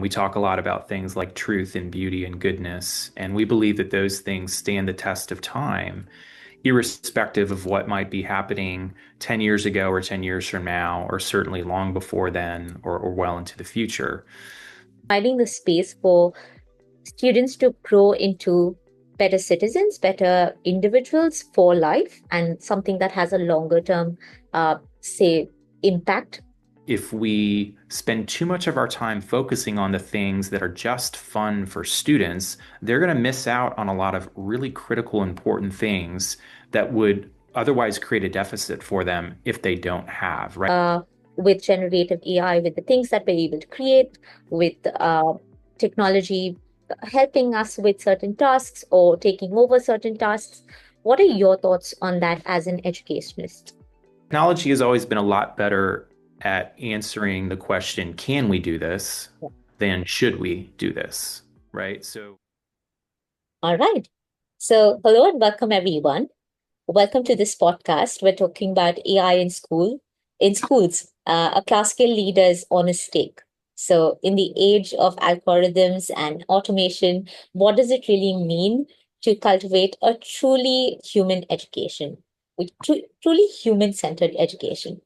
We talk a lot about things like truth and beauty and goodness, and we believe that those things stand the test of time, irrespective of what might be happening 10 years ago or 10 years from now, or certainly long before then or well into the future. Providing the space for students to grow into better citizens, better individuals for life, and something that has a longer term, say, impact. If we spend too much of our time focusing on the things that are just fun for students, they're going to miss out on a lot of really critical, important things that would otherwise create a deficit for them if they don't have, right? With generative AI, with the things that we're able to create, with technology helping us with certain tasks or taking over certain tasks. What are your thoughts on that as an educationist? Technology has always been a lot better at answering the question, can we do this, than should we do this, right? So All right. So, hello and welcome, everyone. Welcome to this podcast. We're talking about AI in schools, a classical leader's honest take. So, in the age of algorithms and automation, what does it really mean to cultivate a truly human education, with truly human centered education?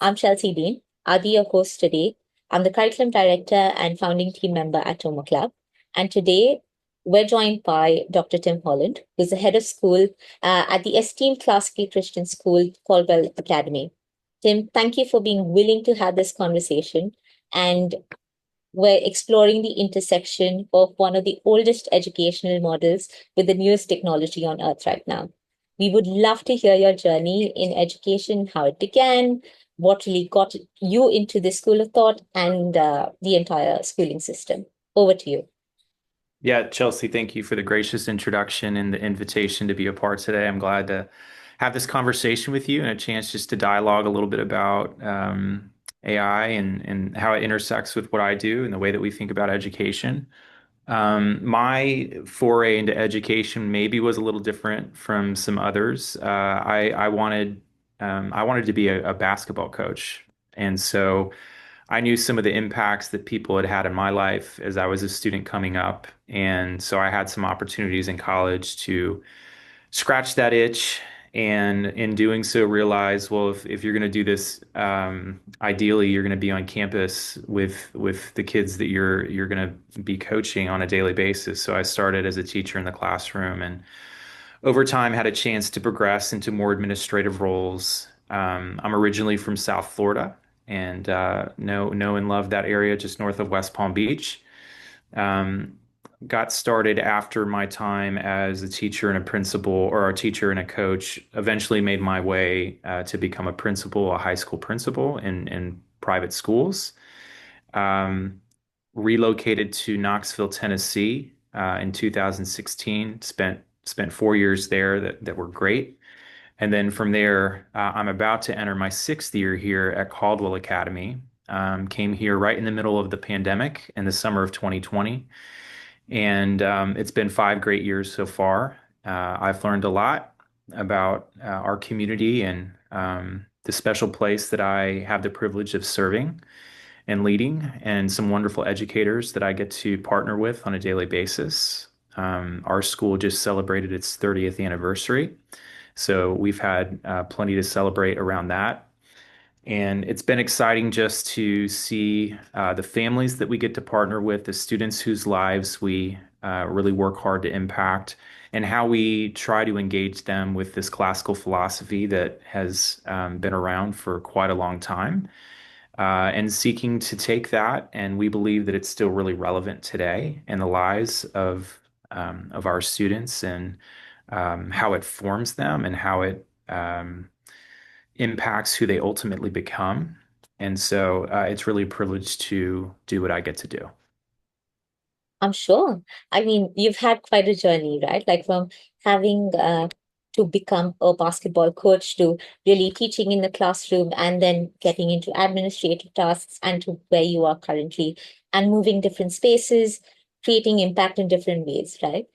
I'm Chelsea Dean. I'll be your host today. I'm the curriculum director and founding team member at Toma Club. And today we're joined by Dr. Tim Holland, who's the head of school at the esteemed classical Christian school, Caldwell Academy. Tim, thank you for being willing to have this conversation. And we're exploring the intersection of one of the oldest educational models with the newest technology on earth right now. We would love to hear your journey in education, how it began, what really got you into the school of thought, and the entire schooling system. Over to you. yeah, Chelsea, thank you for the gracious introduction and the invitation to be a part today. I'm glad to have this conversation with you and a chance just to dialogue a little bit about AI and how it intersects with what I do and the way that we think about education. My foray into education maybe was a little different from some others. I wanted to be a basketball coach, and so I knew some of the impacts that people had had in my life as I was a student coming up, and so I had some opportunities in college to scratch that itch, and in doing so realize, well, if you're going to do this, ideally you're going to be on campus with the kids that you're going to be coaching on a daily basis. So I started as a teacher in the classroom, and over time had a chance to progress into more administrative roles. I'm originally from South Florida, and know and love that area just north of West Palm Beach. Um, Got started after my time as a teacher and a principal, or a teacher and a coach. Eventually made my way to become a principal, a high school principal in private schools. Um, Relocated to Knoxville, Tennessee, in 2016. Spent 4 years there that were great. And then from there, I'm about to enter my sixth year here at Caldwell Academy. Came here right in the middle of the pandemic in the summer of 2020. And it's been 5 great years so far. I've learned a lot about our community and the special place that I have the privilege of serving and leading, and some wonderful educators that I get to partner with on a daily basis. Our school just celebrated its 30th anniversary, so we've had plenty to celebrate around that. And it's been exciting just to see the families that we get to partner with, the students whose lives we really work hard to impact, and how we try to engage them with this classical philosophy that has been around for quite a long time, and seeking to take that. And we believe that it's still really relevant today in the lives of our students, and how it forms them and how it impacts who they ultimately become. And so it's really a privilege to do what I get to do. I'm sure. I mean, you've had quite a journey, right? Like from having to become a basketball coach to really teaching in the classroom and then getting into administrative tasks and to where you are currently and moving different spaces, creating impact in different ways, right?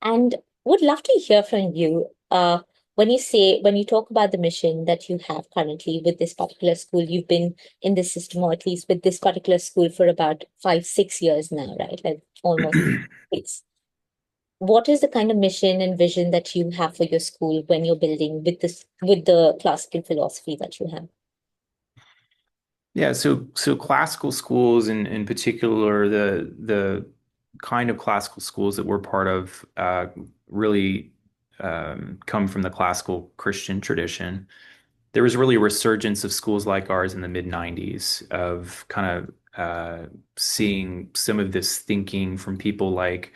And would love to hear from you. when you talk about the mission that you have currently with this particular school, you've been in this system, or at least with this particular school, for about 5, 6 years now, right? Like almost 6. What is the kind of mission and vision that you have for your school when you're building with this, with the classical philosophy that you have? Yeah, so classical schools in particular, the kind of classical schools that we're part of really come from the classical Christian tradition. There was really a resurgence of schools like ours in the mid 90s of kind of seeing some of this thinking from people like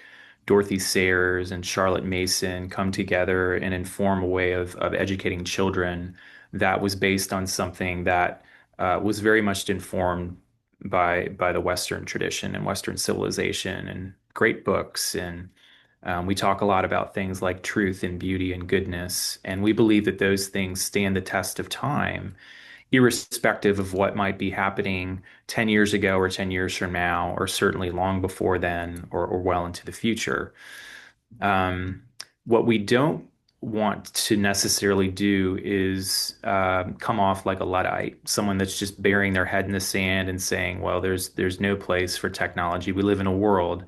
Dorothy Sayers and Charlotte Mason come together and inform a way of educating children that was based on something that was very much informed by the Western tradition and Western civilization and great books. And we talk a lot about things like truth and beauty and goodness. And we believe that those things stand the test of time, irrespective of what might be happening 10 years ago or 10 years from now, or certainly long before then or well into the future. Um, what we don't want to necessarily do is come off like a Luddite, someone that's just burying their head in the sand and saying, "Well, there's no place for technology. We live in a world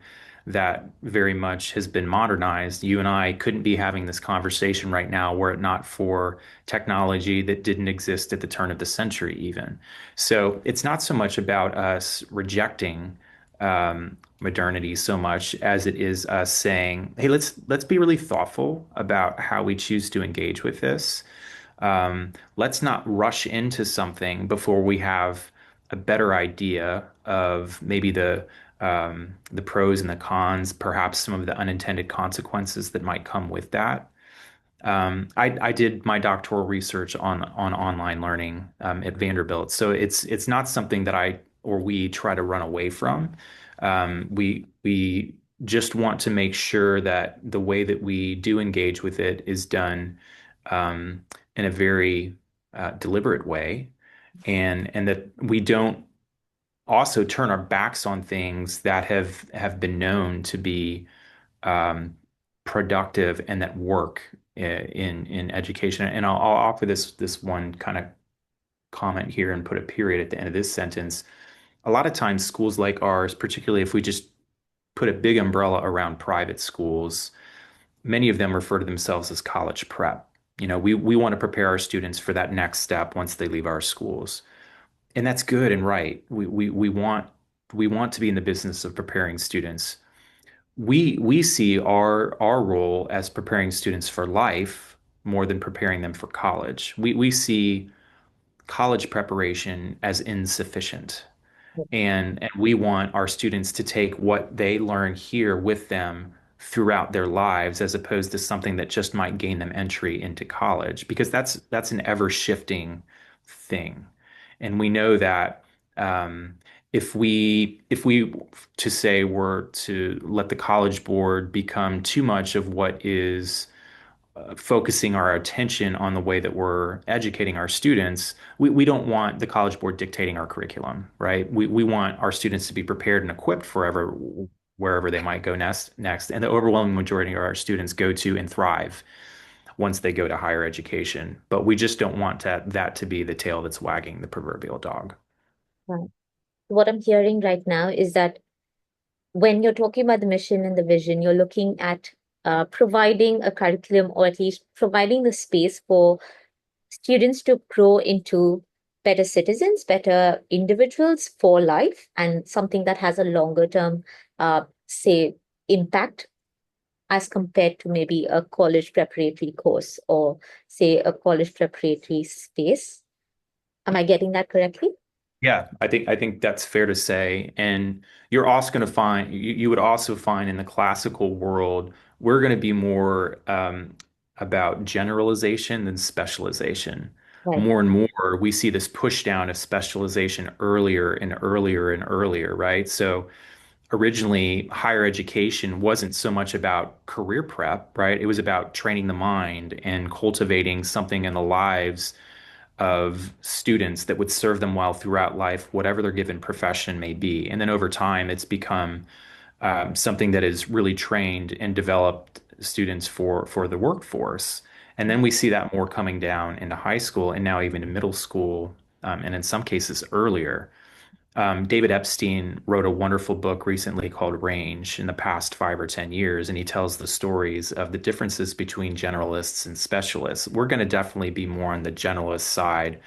that very much has been modernized. You and I couldn't be having this conversation right now were it not for technology that didn't exist at the turn of the century, even." So it's not so much about us rejecting modernity so much as it is us saying, "Hey, let's be really thoughtful about how we choose to engage with this. Let's not rush into something before we have a better idea of maybe the pros and the cons, perhaps some of the unintended consequences that might come with that." I did my doctoral research on online learning at Vanderbilt, so it's not something that I or we try to run away from. We just want to make sure that the way that we do engage with it is done in a very deliberate way, and that we don't also turn our backs on things that have been known to be um, productive and that work in education. And I'll offer this one kind of comment here and put a period at the end of this sentence. A lot of times, schools like ours, particularly if we just put a big umbrella around private schools, many of them refer to themselves as college prep. We want to prepare our students for that next step once they leave our schools. And that's good and right. We want to be in the business of preparing students. We see our role as preparing students for life more than preparing them for college. We see college preparation as insufficient. And we want our students to take what they learn here with them throughout their lives, as opposed to something that just might gain them entry into college, because that's an ever shifting thing. And we know that if we to say were to let the College Board become too much of what is focusing our attention on the way that we're educating our students, we don't want the College Board dictating our curriculum, right? We want our students to be prepared and equipped for wherever they might go next. And the overwhelming majority of our students go to and thrive once they go to higher education. But we just don't want that to be the tail that's wagging the proverbial dog. Right. What I'm hearing right now is that when you're talking about the mission and the vision, you're looking at providing a curriculum, or at least providing the space for students to grow into better citizens, better individuals for life, and something that has a longer term, say, impact as compared to maybe a college preparatory course, or say a college preparatory space. Am I getting that correctly? Yeah, I think that's fair to say. And you're also going to find you would also find in the classical world, we're going to be more about generalization than specialization. Right. More and more, we see this push down of specialization earlier and earlier and earlier, right? So originally, higher education wasn't so much about career prep, right? It was about training the mind and cultivating something in the lives of students that would serve them well throughout life, whatever their given profession may be. And then over time, it's become something that has really trained and developed students for the workforce. And then we see that more coming down into high school and now even in middle school, and in some cases earlier. David Epstein wrote a wonderful book recently called Range in the past 5 or 10 years, and he tells the stories of the differences between generalists and specialists. We're going to definitely be more on the generalist side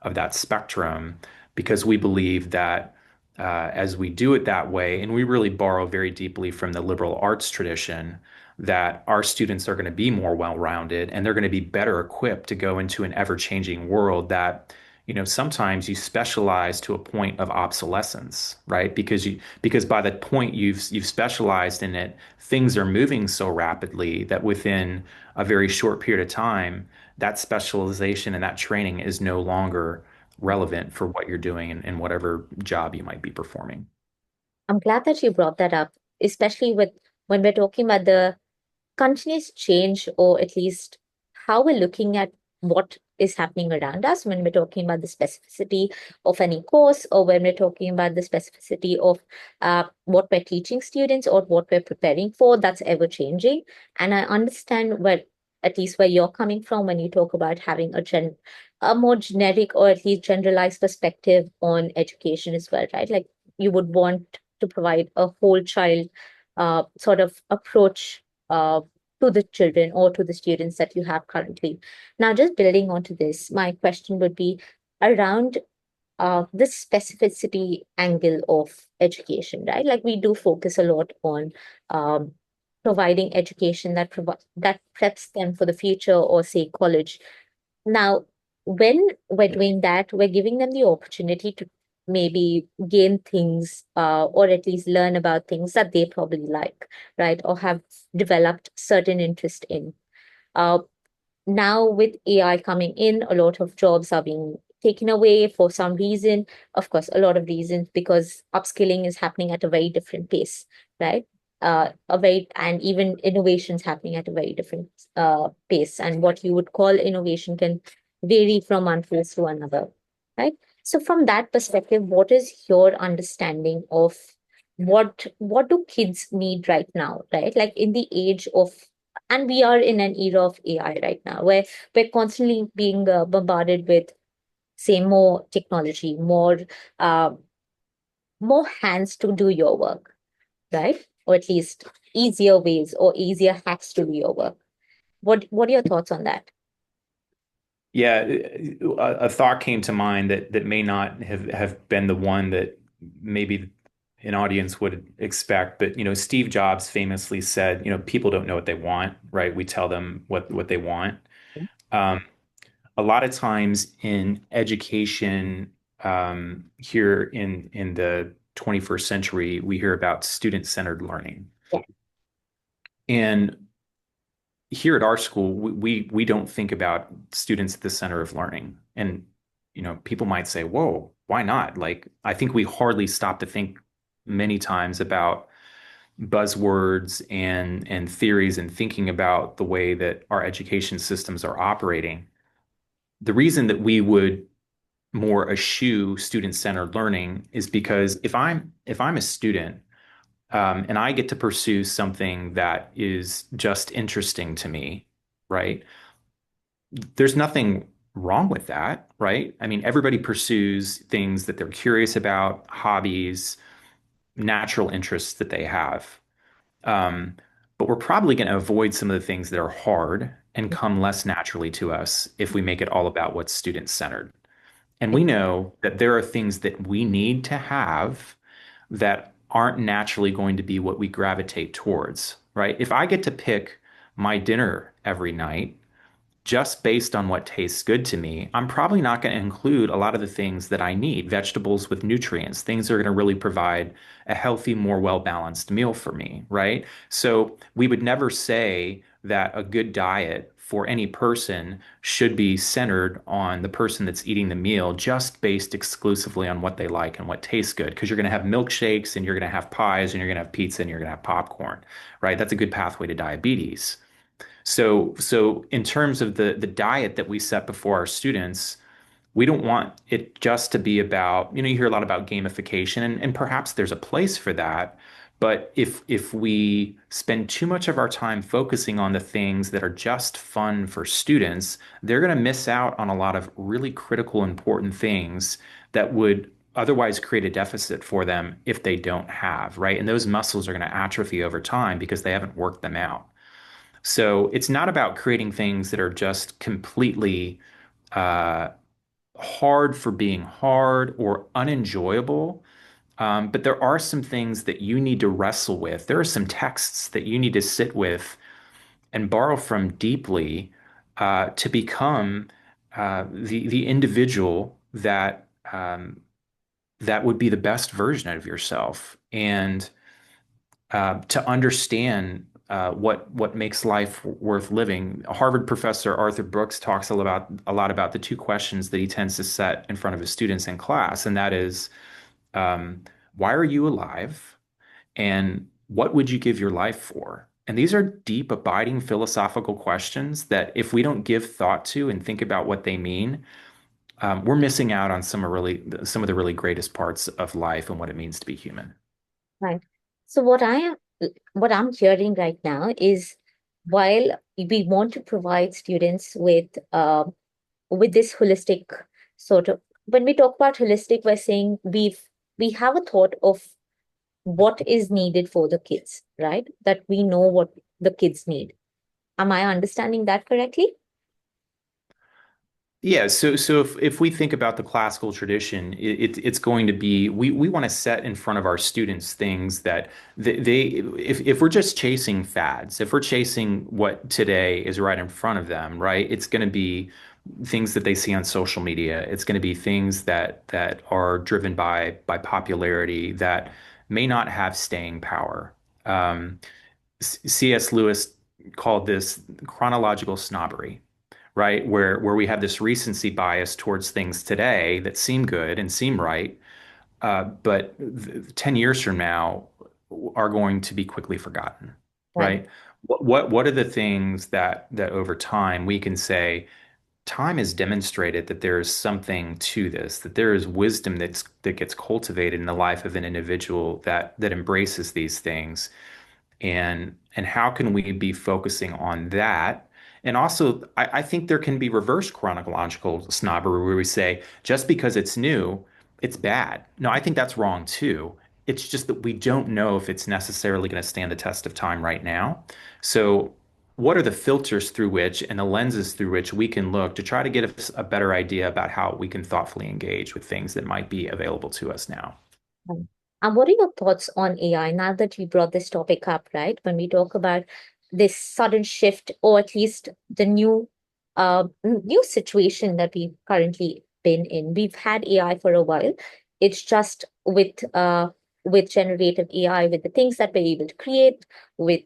of that spectrum because we believe that as we do it that way, and we really borrow very deeply from the liberal arts tradition, that our students are going to be more well-rounded and they're going to be better equipped to go into an ever-changing world that sometimes you specialize to a point of obsolescence, right? Because by the point you've specialized in it, things are moving so rapidly that within a very short period of time, that specialization and that training is no longer relevant for what you're doing in whatever job you might be performing. I'm glad that you brought that up, especially with when we're talking about the continuous change, or at least how we're looking at what is happening around us when we're talking about the specificity of any course, or when we're talking about the specificity of what we're teaching students or what we're preparing for, that's ever changing. And I understand where, at least where you're coming from when you talk about having a more generic or at least generalized perspective on education as well, right? Like you would want to provide a whole child sort of approach to the children or to the students that you have currently. Now, just building onto this, my question would be around the specificity angle of education, right? Like we do focus a lot on um, providing education that preps them for the future, or say college. Now, when we're doing that, we're giving them the opportunity to maybe gain things, or at least learn about things that they probably like, right? Or have developed certain interest in. Uh, Now, with AI coming in, a lot of jobs are being taken away for some reason. Of course, a lot of reasons because upskilling is happening at a very different pace, right? And even innovations happening at a very different pace. And what you would call innovation can vary from one phase to another, right? So, from that perspective, what is your understanding of what do kids need right now, right? Like in the age of, and we are in an era of AI right now where we're constantly being bombarded with, say, more technology, uh, more hands to do your work, right? Or at least easier ways or easier hacks to do your work. What are your thoughts on that? Yeah, a thought came to mind that may not have been the one that maybe an audience would expect, but Steve Jobs famously said, people don't know what they want, right? We tell them what they want. Um, a lot of times in education, here in the 21st century, we hear about student-centered learning. Yeah. And here at our school, we don't think about students at the center of learning. And people might say, "Whoa, why not?" Like, I think we hardly stop to think many times about buzzwords and theories and thinking about the way that our education systems are operating. The reason that we would more eschew student-centered learning is because if I'm a student, and I get to pursue something that is just interesting to me, right? There's nothing wrong with that, right? I mean, everybody pursues things that they're curious about, hobbies, natural interests that they have. Um, but we're probably going to avoid some of the things that are hard and come less naturally to us if we make it all about what's student-centered. And we know that there are things that we need to have that aren't naturally going to be what we gravitate towards, right? If I get to pick my dinner every night just based on what tastes good to me, I'm probably not going to include a lot of the things that I need, vegetables with nutrients, things that are going to really provide a healthy, more well-balanced meal for me, right? So we would never say that a good diet for any person should be centered on the person that's eating the meal just based exclusively on what they like and what tastes good. Because you're going to have milkshakes and you're going to have pies and you're going to have pizza and you're going to have popcorn, right? That's a good pathway to diabetes. So in terms of the diet that we set before our students, we don't want it just to be about, you hear a lot about gamification, and perhaps there's a place for that, But if we spend too much of our time focusing on the things that are just fun for students, they're going to miss out on a lot of really critical, important things that would otherwise create a deficit for them if they don't have, right? And those muscles are going to atrophy over time because they haven't worked them out. So it's not about creating things that are just completely uh, hard for being hard or unenjoyable. But there are some things that you need to wrestle with. There are some texts that you need to sit with and borrow from deeply to become the individual that would be the best version of yourself, and to understand what makes life worth living. Harvard professor Arthur Brooks talks a lot about the two questions that he tends to set in front of his students in class, and that is, um, why are you alive? And what would you give your life for? And these are deep, abiding philosophical questions that if we don't give thought to and think about what they mean, we're missing out on some of the really greatest parts of life and what it means to be human. Right. So what I'm hearing right now is, while we want to provide students with this holistic sort of, when we talk about holistic, we're saying we have a thought of what is needed for the kids, right? That we know what the kids need. Am I understanding that correctly? Yeah, so if we think about the classical tradition, it's going to be we want to set in front of our students things that they if we're just chasing fads, if we're chasing what today is right in front of them, right, it's going to be things that they see on social media. It's going to be things that are driven by popularity that may not have staying power. C.S. Lewis called this chronological snobbery, right? Where we have this recency bias towards things today that seem good and seem right, but 10 years from now are going to be quickly forgotten, Right. right? What are the things that over time we can say, time has demonstrated that there is something to this, that there is wisdom that gets cultivated in the life of an individual that embraces these things, and how can we be focusing on that? And also, I think there can be reverse chronological snobbery where we say just because it's new, it's bad. No, I think that's wrong too. It's just that we don't know if it's necessarily going to stand the test of time right now. So, what are the filters through which and the lenses through which we can look to try to get us a better idea about how we can thoughtfully engage with things that might be available to us now? Right. And what are your thoughts on AI now that you brought this topic up, right? When we talk about this sudden shift, or at least the new situation that we've currently been in. We've had AI for a while. It's just with generative AI, with the things that we're able to create, with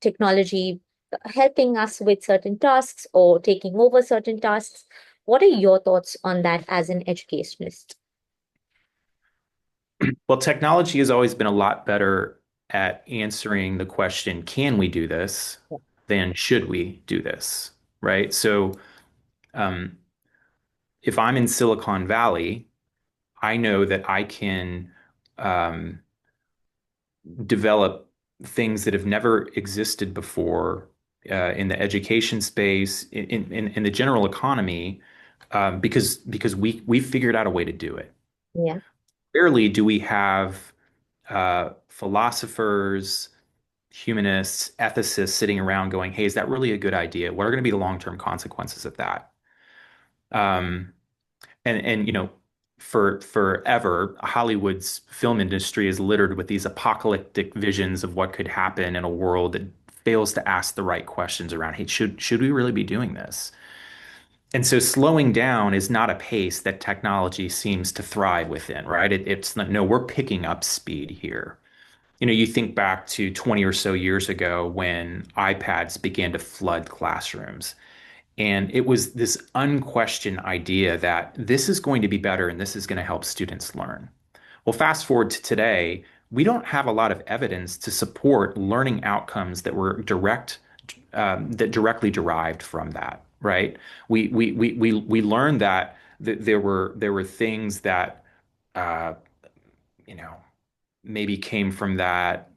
technology helping us with certain tasks or taking over certain tasks. What are your thoughts on that as an educationalist? Well, technology has always been a lot better at answering the question, can we do this, than should we do this, right? So, um, if I'm in Silicon Valley, I know that I can um, develop things that have never existed before in the education space, in the general economy, because we figured out a way to do it. Yeah. Rarely do we have philosophers, humanists, ethicists sitting around going, "Hey, is that really a good idea? What are going to be the long-term consequences of that?" Um, and for forever, Hollywood's film industry is littered with these apocalyptic visions of what could happen in a world that fails to ask the right questions around, "Hey, should we really be doing this?" And so slowing down is not a pace that technology seems to thrive within, right? It's not, no, we're picking up speed here. You think back to 20 or so years ago when iPads began to flood classrooms. And it was this unquestioned idea that this is going to be better and this is going to help students learn. Well, fast forward to today, we don't have a lot of evidence to support learning outcomes that directly derived from that, right? We learned that there were things that uh, you know maybe came from that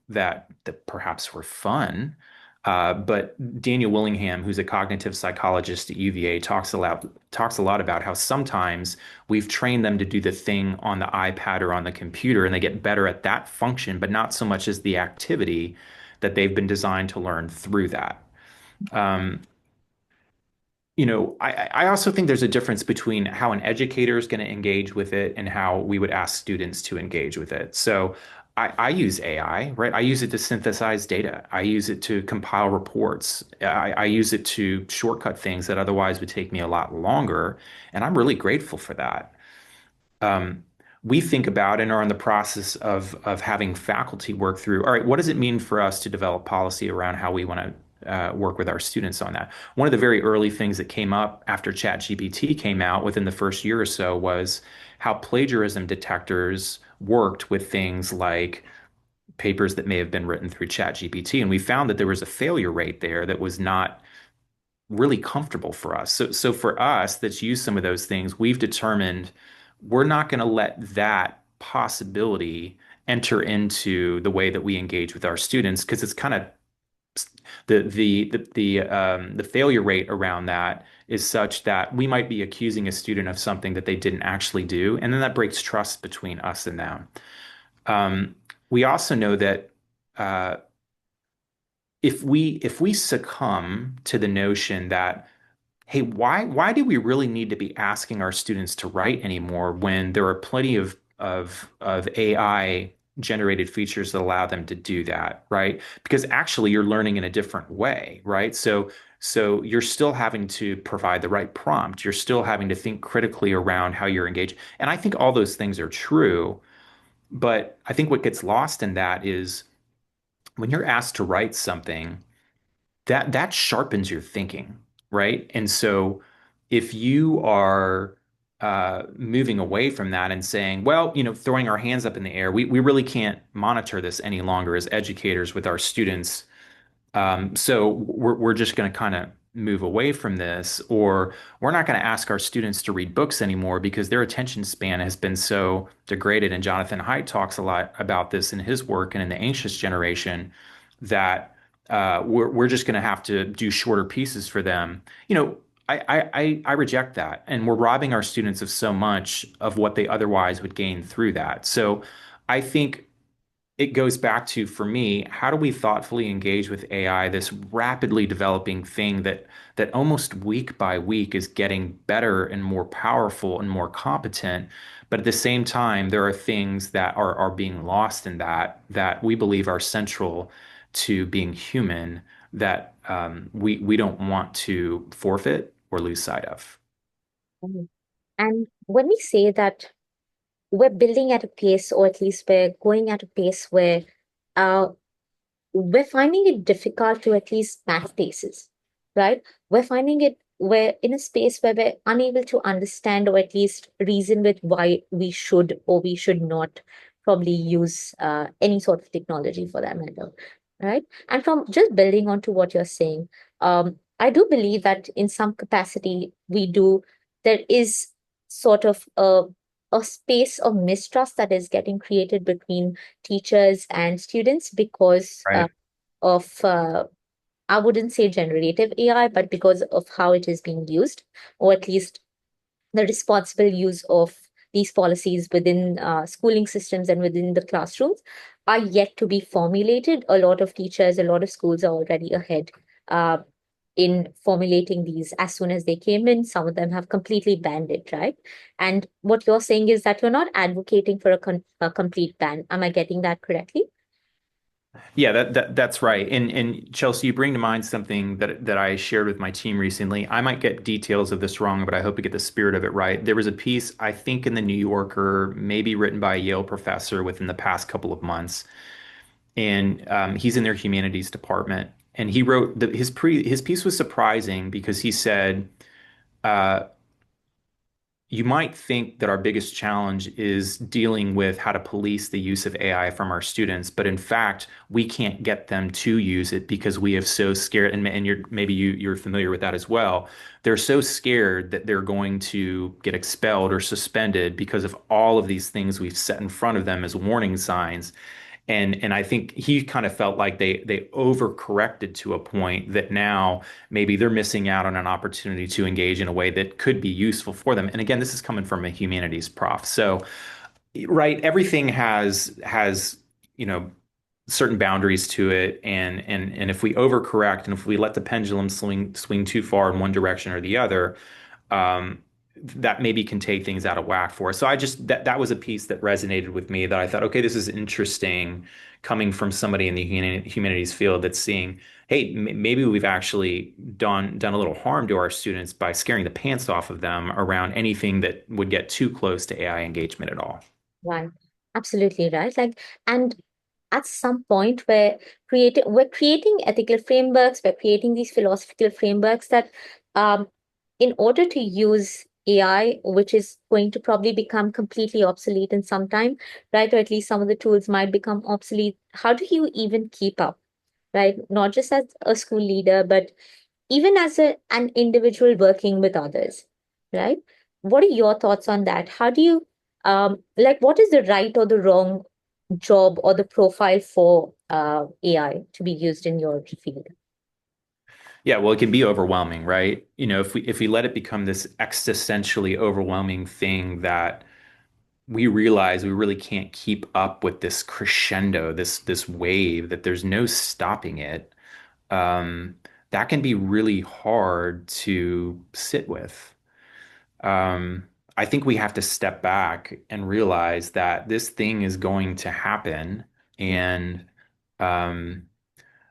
perhaps were fun. But Daniel Willingham, who's a cognitive psychologist at UVA, talks a lot about how sometimes we've trained them to do the thing on the iPad or on the computer, and they get better at that function, but not so much as the activity that they've been designed to learn through that. Um, I also think there's a difference between how an educator is going to engage with it and how we would ask students to engage with it. So I use AI, right? I use it to synthesize data. I use it to compile reports. I use it to shortcut things that otherwise would take me a lot longer. And I'm really grateful for that. um, we think about and are in the process of having faculty work through, all right, what does it mean for us to develop policy around how we want to work with our students on that? One of the very early things that came up after ChatGPT came out within the first year or so was how plagiarism detectors worked with things like papers that may have been written through ChatGPT. And we found that there was a failure rate there that was not really comfortable for us. So for us that's used some of those things, we've determined we're not going to let that possibility enter into the way that we engage with our students because it's kind of the failure rate around that is such that we might be accusing a student of something that they didn't actually do, and then that breaks trust between us and them. Um, we also know that uh, if we succumb to the notion that hey, why do we really need to be asking our students to write anymore when there are plenty of AI generated features that allow them to do that, right? Because actually you're learning in a different way, right? So you're still having to provide the right prompt. You're still having to think critically around how you're engaged. And I think all those things are true, but I think what gets lost in that is when you're asked to write something that sharpens your thinking, right? And so if you are moving away from that and saying, well, throwing our hands up in the air, we really can't monitor this any longer as educators with our students, so we're just going to kind of move away from this, or we're not going to ask our students to read books anymore because their attention span has been so degraded. And Jonathan Haidt talks a lot about this in his work and in the anxious generation that we're just going to have to do shorter pieces for them. I reject that, and we're robbing our students of so much of what they otherwise would gain through that. So I think it goes back to, for me, how do we thoughtfully engage with AI, this rapidly developing thing that almost week by week is getting better and more powerful and more competent. But at the same time, there are things that are being lost in that we believe are central to being human that we don't want to forfeit or lose sight of. Mhm. And when we say that we're building at a pace, or at least we're going at a pace where uh, we're finding it difficult to at least match paces, right? We're in a space where we're unable to understand or at least reason with why we should or we should not probably use any sort of technology for that matter, right? And from just building on to what you're saying, I do believe that in some capacity there is sort of a space of mistrust that is getting created between teachers and students because Right. of I wouldn't say generative AI, but because of how it is being used, or at least the responsible use of these policies within schooling systems and within the classrooms are yet to be formulated. A lot of teachers, a lot of schools are already ahead uh, in formulating these as soon as they came in. Some of them have completely banned it, right? And what you're saying is that you're not advocating for a complete ban. Am I getting that correctly? Yeah, that's right. And Chelsea, you bring to mind something that I shared with my team recently. I might get details of this wrong, but I hope to get the spirit of it right. There was a piece, I think, in the New Yorker, maybe written by a Yale professor within the past couple of months, and he's in their humanities department. And he wrote his piece was surprising because he said, uh, you might think that our biggest challenge is dealing with how to police the use of AI from our students, but in fact, we can't get them to use it because we have so scared, and you're familiar with that as well. They're so scared that they're going to get expelled or suspended because of all of these things we've set in front of them as warning signs. And I think he kind of felt like they overcorrected to a point that now maybe they're missing out on an opportunity to engage in a way that could be useful for them. And again, this is coming from a humanities prof. So, right, everything has, you know, certain boundaries to it. And if we overcorrect and if we let the pendulum swing too far in one direction or the other, um, that maybe can take things out of whack for us. So I just that was a piece that resonated with me that I thought, okay, this is interesting coming from somebody in the humanities field that's seeing, hey, maybe we've actually done a little harm to our students by scaring the pants off of them around anything that would get too close to AI engagement at all. Right. Absolutely right. Like, and at some point we're creating ethical frameworks, we're creating these philosophical frameworks that um in order to use AI, which is going to probably become completely obsolete in some time, right? Or at least some of the tools might become obsolete. How do you even keep up, right? Not just as a school leader, but even as an individual working with others, right? What are your thoughts on that? How do you like what is the right or the wrong job or the profile for AI to be used in your field? Yeah, well, it can be overwhelming, right? You know, if we let it become this existentially overwhelming thing that we realize we really can't keep up with this crescendo, this wave, that there's no stopping it, um, that can be really hard to sit with. Um, I think we have to step back and realize that this thing is going to happen, and um,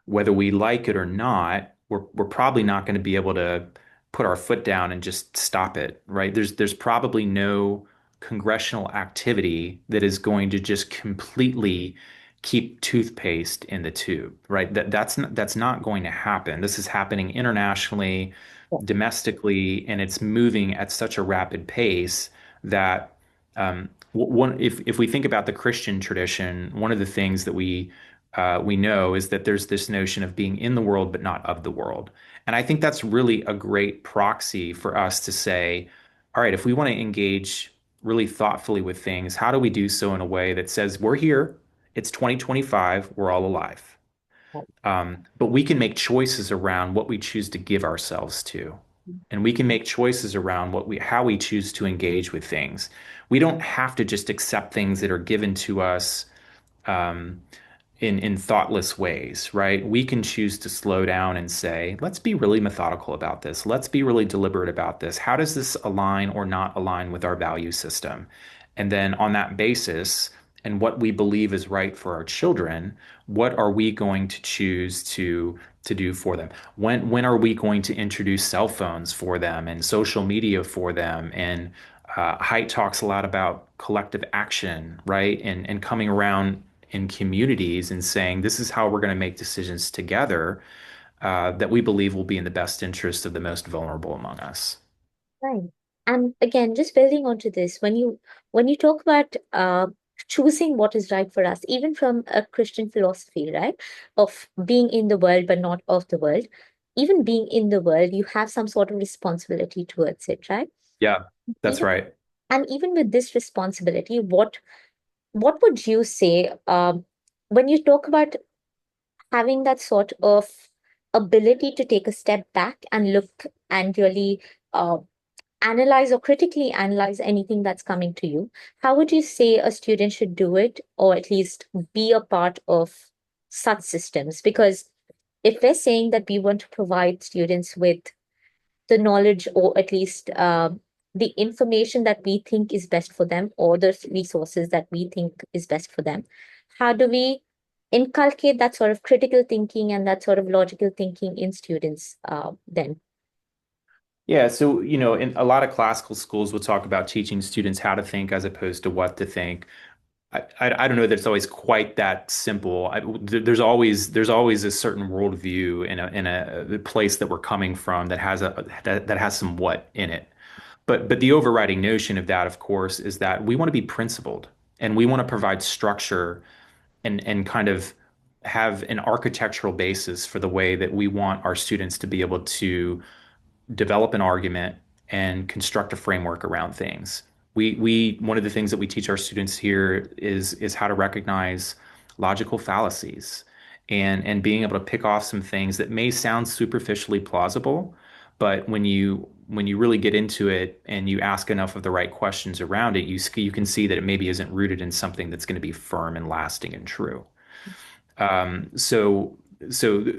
whether we like it or not, we're probably not going to be able to put our foot down and just stop it, right? There's probably no congressional activity that is going to just completely keep toothpaste in the tube, right? That's not going to happen. This is happening internationally, Yeah. domestically, and it's moving at such a rapid pace that one if we think about the Christian tradition, one of the things that we know is that there's this notion of being in the world but not of the world. And I think that's really a great proxy for us to say, all right, if we want to engage really thoughtfully with things, how do we do so in a way that says, we're here, it's 2025, we're all alive. But we can make choices around what we choose to give ourselves to. And we can make choices around how we choose to engage with things. We don't have to just accept things that are given to us um, in thoughtless ways, right? We can choose to slow down and say, let's be really methodical about this. Let's be really deliberate about this. How does this align or not align with our value system? And then on that basis, and what we believe is right for our children, what are we going to choose to do for them? When are we going to introduce cell phones for them and social media for them? And Haidt talks a lot about collective action, right? And coming around in communities and saying this is how we're going to make decisions together that we believe will be in the best interest of the most vulnerable among us. Right. And again, just building onto this, when you talk about choosing what is right for us, even from a Christian philosophy, right, of being in the world but not of the world, even being in the world, you have some sort of responsibility towards it, right? Yeah, that's Even right. and even with this responsibility, what would you say when you talk about having that sort of ability to take a step back and look and really uh, analyze or critically analyze anything that's coming to you, how would you say a student should do it, or at least be a part of such systems? Because if we're saying that we want to provide students with the knowledge or at least the information that we think is best for them or the resources that we think is best for them, how do we inculcate that sort of critical thinking and that sort of logical thinking in students then? Yeah, so in a lot of classical schools, we'll talk about teaching students how to think as opposed to what to think. I don't know that it's always quite that simple. There's always a certain worldview in a place that we're coming from that has some what in it. But the overriding notion of that, of course, is that we want to be principled and we want to provide structure and kind of have an architectural basis for the way that we want our students to be able to develop an argument and construct a framework around things. We one of the things that we teach our students here is how to recognize logical fallacies and being able to pick off some things that may sound superficially plausible, but when you really get into it and you ask enough of the right questions around it, you can see that it maybe isn't rooted in something that's going to be firm and lasting and true. So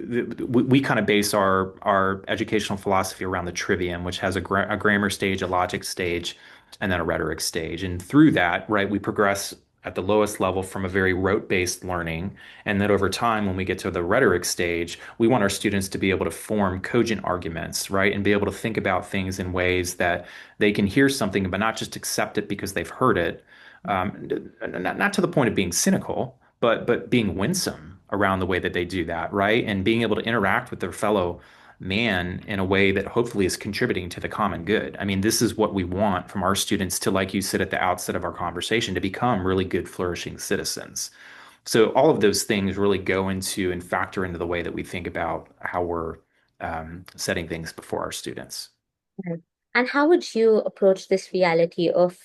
we kind of base our educational philosophy around the trivium, which has a grammar stage, a logic stage, and then a rhetoric stage. And through that, right, we progress at the lowest level from a very rote-based learning. And then over time, when we get to the rhetoric stage, we want our students to be able to form cogent arguments, right, and be able to think about things in ways that they can hear something, but not just accept it because they've heard it. Not to the point of being cynical, but being winsome around the way that they do that, right? And being able to interact with their fellow man in a way that hopefully is contributing to the common good. I mean, this is what we want from our students to, like you said at the outset of our conversation, to become really good, flourishing citizens. So all of those things really go into and factor into the way that we think about how we're setting things before our students. Right. And how would you approach this reality of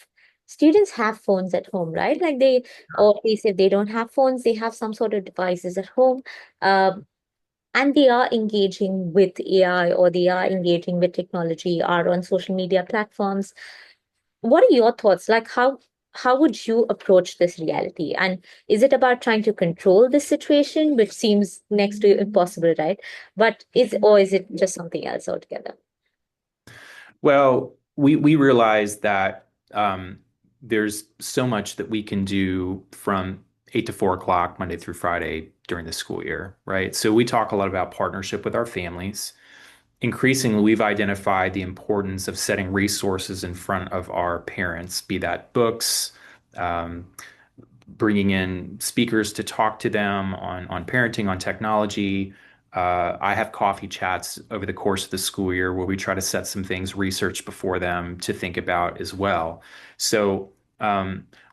students have phones at home, right? Like they, or at least if they don't have phones, they have some sort of devices at home. Um, and they are engaging with AI or they are engaging with technology, are on social media platforms. What are your thoughts? Like how would you approach this reality? And is it about trying to control this situation, which seems next to impossible, right? But is it just something else altogether? Well, we realize that there's so much that we can do from 8 to 4 o'clock Monday through Friday during the school year, right? So we talk a lot about partnership with our families. Increasingly, we've identified the importance of setting resources in front of our parents, be that books, um, bringing in speakers to talk to them on parenting, on technology. I have coffee chats over the course of the school year where we try to set some things, research before them to think about as well. So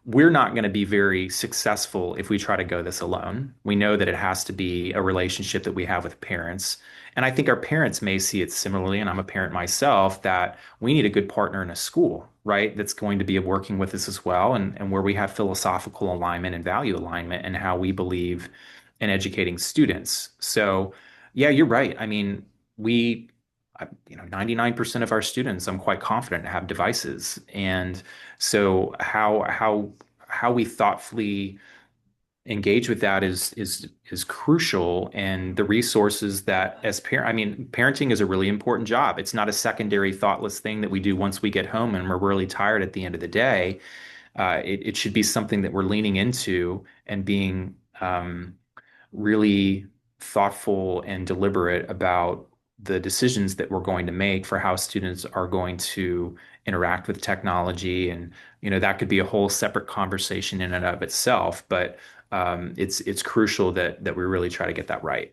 we're not going to be very successful if we try to go this alone. We know that it has to be a relationship that we have with parents. And I think our parents may see it similarly, and I'm a parent myself, that we need a good partner in a school, right? That's going to be working with us as well, and where we have philosophical alignment and value alignment and how we believe in educating students. So, yeah, you're right. I mean, 99% of our students, I'm quite confident, have devices. And so how we thoughtfully engage with that is crucial, and the resources that as parent I mean parenting is a really important job. It's not a secondary thoughtless thing that we do once we get home and we're really tired at the end of the day. It should be something that we're leaning into and being really thoughtful and deliberate about the decisions that we're going to make for how students are going to interact with technology. And, that could be a whole separate conversation in and of itself, but it's crucial that we really try to get that right.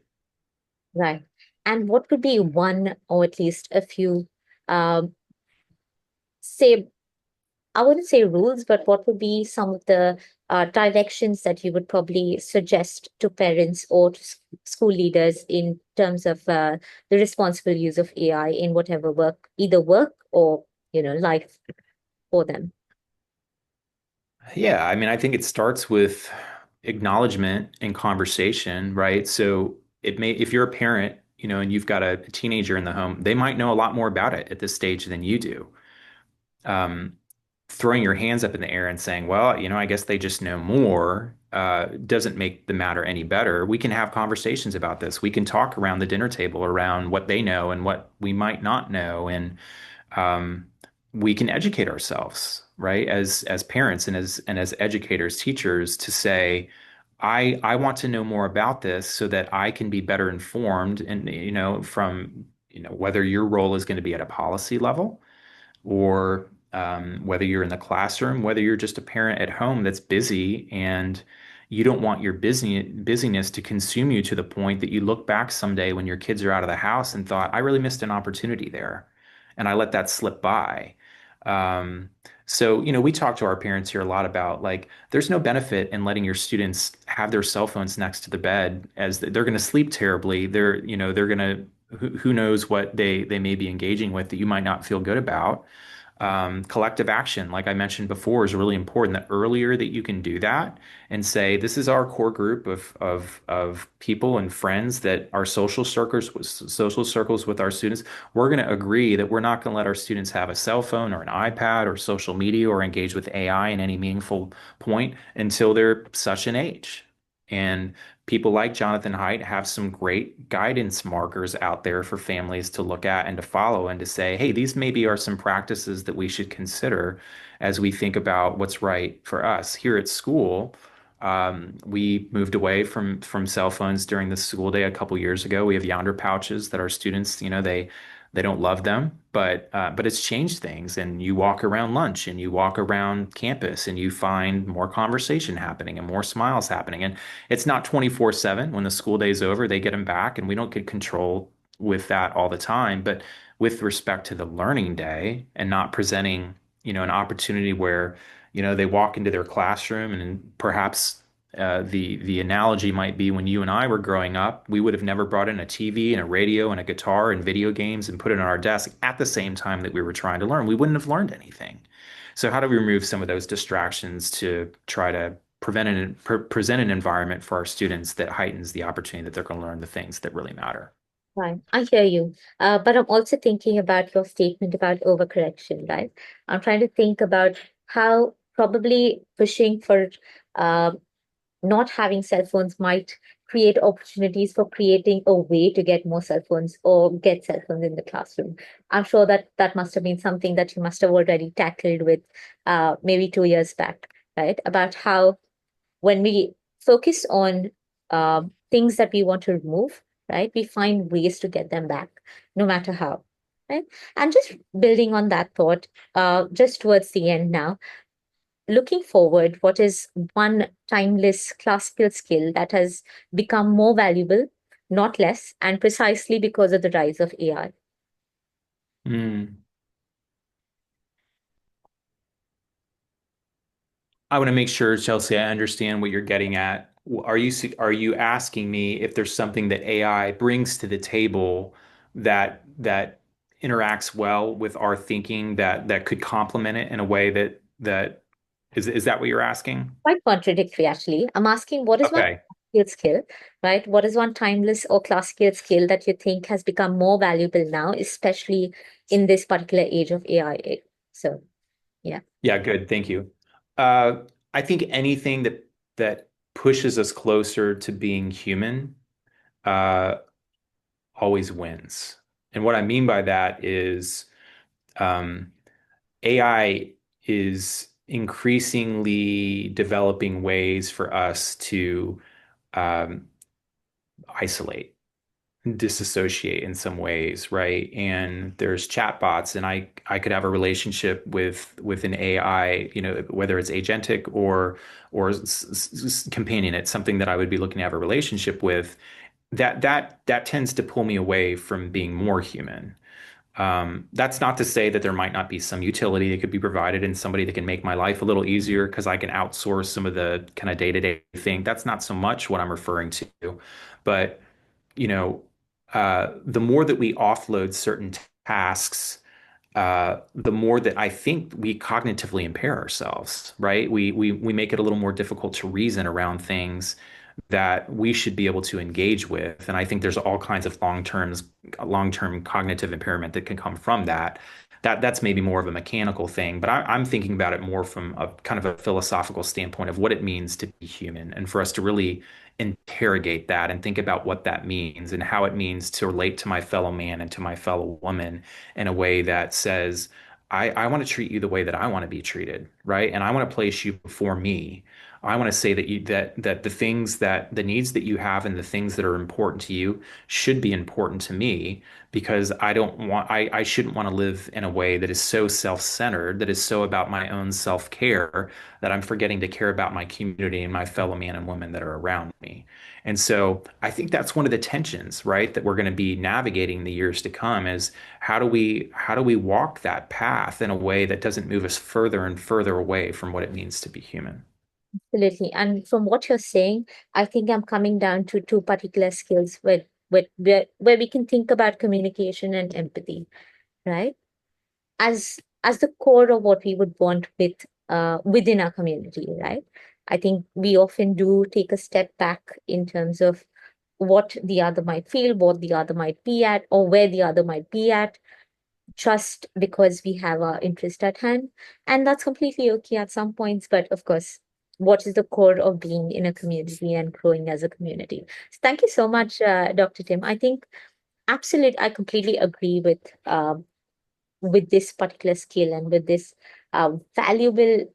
Right. And what would be one or at least a few, um, say, I wouldn't say rules, but what would be some of the directions that you would probably suggest to parents or to school leaders in terms of the responsible use of AI in whatever work, either work or, life for them? Yeah, I mean, I think it starts with acknowledgement and conversation, right? So if you're a parent, and you've got a teenager in the home, they might know a lot more about it at this stage than you do. Um, Throwing your hands up in the air and saying, well, I guess they just know more, doesn't make the matter any better. We can have conversations about this. We can talk around the dinner table around what they know and what we might not know. And um, we can educate ourselves, right? As parents and as educators, teachers, to say, I want to know more about this so that I can be better informed and, from, whether your role is going to be at a policy level or whether you're in the classroom, whether you're just a parent at home that's busy and you don't want your busyness to consume you to the point that you look back someday when your kids are out of the house and thought, I really missed an opportunity there, and I let that slip by. Um, so, we talk to our parents here a lot about like, there's no benefit in letting your students have their cell phones next to the bed as they're going to sleep terribly. They're going to, who knows what they may be engaging with that you might not feel good about. Collective action, like I mentioned before, is really important. The earlier that you can do that and say, this is our core group of people and friends that are social circles with our students. We're going to agree that we're not going to let our students have a cell phone or an iPad or social media or engage with AI in any meaningful point until they're such an age. And people like Jonathan Haidt have some great guidance markers out there for families to look at and to follow and to say, hey, these maybe are some practices that we should consider as we think about what's right for us. Here at school, we moved away from cell phones during the school day a couple years ago. We have yonder pouches that our students, they don't love them, but it's changed things. And you walk around lunch and you walk around campus and you find more conversation happening and more smiles happening. And it's not 24/7. When the school day is over, they get them back, and we don't get control with that all the time. But with respect to the learning day and not presenting, an opportunity where, they walk into their classroom and perhaps the analogy might be when you and I were growing up, we would have never brought in a TV and a radio and a guitar and video games and put it on our desk at the same time that we were trying to learn. We wouldn't have learned anything. So how do we remove some of those distractions to try to present an environment for our students that heightens the opportunity that they're going to learn the things that really matter? Right. I hear you. But I'm also thinking about your statement about overcorrection, right? I'm trying to think about how probably pushing for uh, not having cell phones might create opportunities for creating a way to get more cell phones or get cell phones in the classroom. I'm sure that that must have been something that you must have already tackled with maybe 2 years back, right? About how when we focus on things that we want to remove, right, we find ways to get them back, no matter how, right? And just building on that thought, just towards the end now, looking forward, what is one timeless classical skill that has become more valuable, not less, and precisely because of the rise of AI? Mm. I want to make sure, Chelsea, I understand what you're getting at. Are you asking me if there's something that AI brings to the table that interacts well with our thinking that could complement it in a way that is that what you're asking? Quite contradictory, actually. I'm asking what is one Okay. skill, right? What is one timeless or classical skill that you think has become more valuable now, especially in this particular age of AI? So, yeah. Yeah, good. Thank you. Uh, I think anything that pushes us closer to being human uh, always wins. And what I mean by that is um, AI is increasingly developing ways for us to um, isolate, disassociate in some ways, right? And there's chatbots, and I could have a relationship with an AI, whether it's agentic or companion. It's something that I would be looking to have a relationship with. That tends to pull me away from being more human. That's not to say that there might not be some utility that could be provided and somebody that can make my life a little easier because I can outsource some of the kind of day-to-day thing. That's not so much what I'm referring to. But, you know, the more that we offload certain tasks, the more that I think we cognitively impair ourselves, right? We make it a little more difficult to reason around things that we should be able to engage with. And I think there's all kinds of long-term cognitive impairment that can come from that. That's maybe more of a mechanical thing, but I'm thinking about it more from a kind of a philosophical standpoint of what it means to be human and for us to really interrogate that and think about what that means and how it means to relate to my fellow man and to my fellow woman in a way that says, I want to treat you the way that I want to be treated, right? And I want to place you before me. I want to say that that the things that the needs that you have and the things that are important to you should be important to me because I shouldn't want to live in a way that is so self-centered, that is so about my own self-care that I'm forgetting to care about my community and my fellow man and women that are around me. And so I think that's one of the tensions, right, that we're going to be navigating in the years to come is how do we walk that path in a way that doesn't move us further and further away from what it means to be human? Absolutely. And from what you're saying, I think I'm coming down to two particular skills where we can think about communication and empathy, right? As the core of what we would want within our community, right? I think we often do take a step back in terms of what the other might feel, what the other might be at, or where the other might be at, just because we have our interest at hand. And that's completely okay at some points. But of course, what is the core of being in a community and growing as a community? So thank you so much, Dr. Tim. I think absolutely, I completely agree with this particular skill and with this valuable,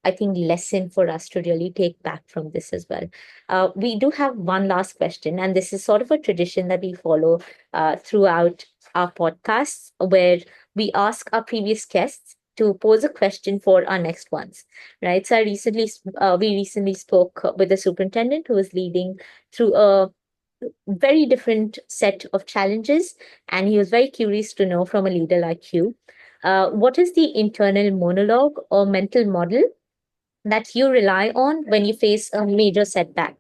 I think, lesson for us to really take back from this as well. We do have one last question, and this is sort of a tradition that we follow throughout our podcasts, where we ask our previous guests to pose a question for our next ones, right? So we recently spoke with a superintendent who was leading through a very different set of challenges, and he was very curious to know from a leader like you, what is the internal monologue or mental model that you rely on when you face a major setback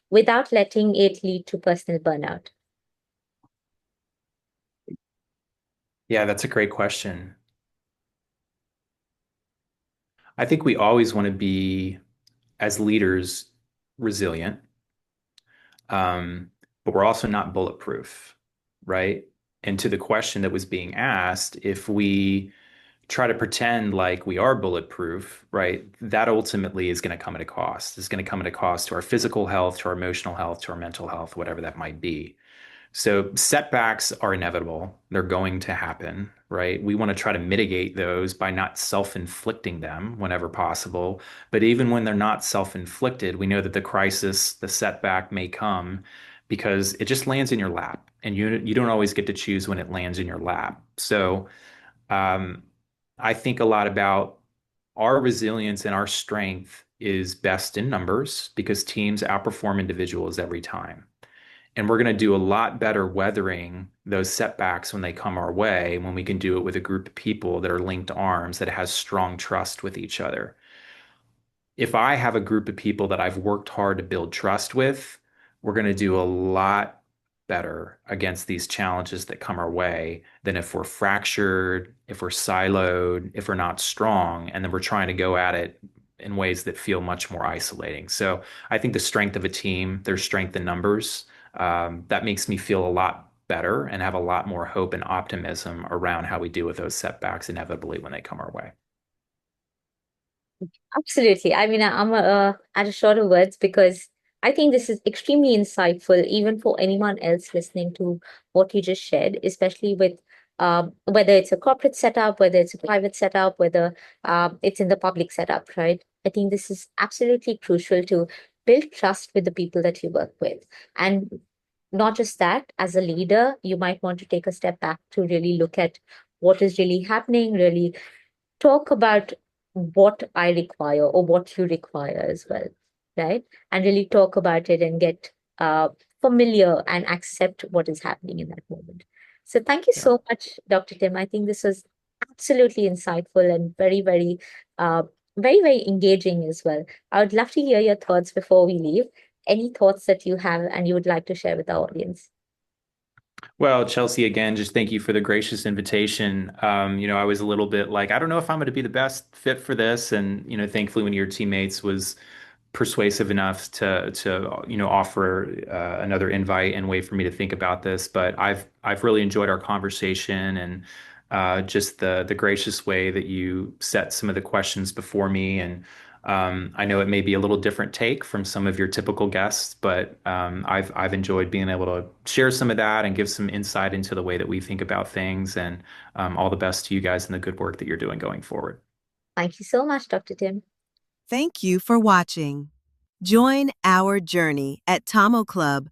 without letting it lead to personal burnout? Yeah, that's a great question. I think we always want to be, as leaders, resilient, um, but we're also not bulletproof, right? And to the question that was being asked, if we try to pretend like we are bulletproof, right, that ultimately is going to come at a cost. It's going to come at a cost to our physical health, to our emotional health, to our mental health, whatever that might be. So setbacks are inevitable. They're going to happen, right? We want to try to mitigate those by not self-inflicting them whenever possible. But even when they're not self-inflicted, we know that the crisis, the setback may come because it just lands in your lap, and you don't always get to choose when it lands in your lap. So um, I think a lot about our resilience and our strength is best in numbers because teams outperform individuals every time. And we're going to do a lot better weathering those setbacks when they come our way, when we can do it with a group of people that are linked arms, that has strong trust with each other. If I have a group of people that I've worked hard to build trust with, we're going to do a lot better against these challenges that come our way than if we're fractured, if we're siloed, if we're not strong, and then we're trying to go at it in ways that feel much more isolating. So I think the strength of a team, there's strength in numbers. That makes me feel a lot better and have a lot more hope and optimism around how we deal with those setbacks inevitably when they come our way. Absolutely. I mean, I'm at a short of words because I think this is extremely insightful, even for anyone else listening to what you just shared, especially with whether it's a corporate setup, whether it's a private setup, whether it's in the public setup, right? I think this is absolutely crucial to build trust with the people that you work with. And not just that, as a leader, you might want to take a step back to really look at what is really happening, really talk about what I require or what you require as well, right? And really talk about it and get familiar and accept what is happening in that moment. So thank you Yeah. so much, Dr. Tim. I think this was absolutely insightful and uh, very engaging as well. I would love to hear your thoughts before we leave. Any thoughts that you have and you would like to share with our audience? Well, Chelsea, again, just thank you for the gracious invitation. I was a little bit like, I don't know if I'm going to be the best fit for this. And, thankfully, one of your teammates was persuasive enough to offer another invite and way for me to think about this. But I've really enjoyed our conversation and just the gracious way that you set some of the questions before me. And I know it may be a little different take from some of your typical guests, but I've enjoyed being able to share some of that and give some insight into the way that we think about things. And all the best to you guys and the good work that you're doing going forward. Thank you so much, Dr. Tim. Thank you for watching. Join our journey at Tomo Club,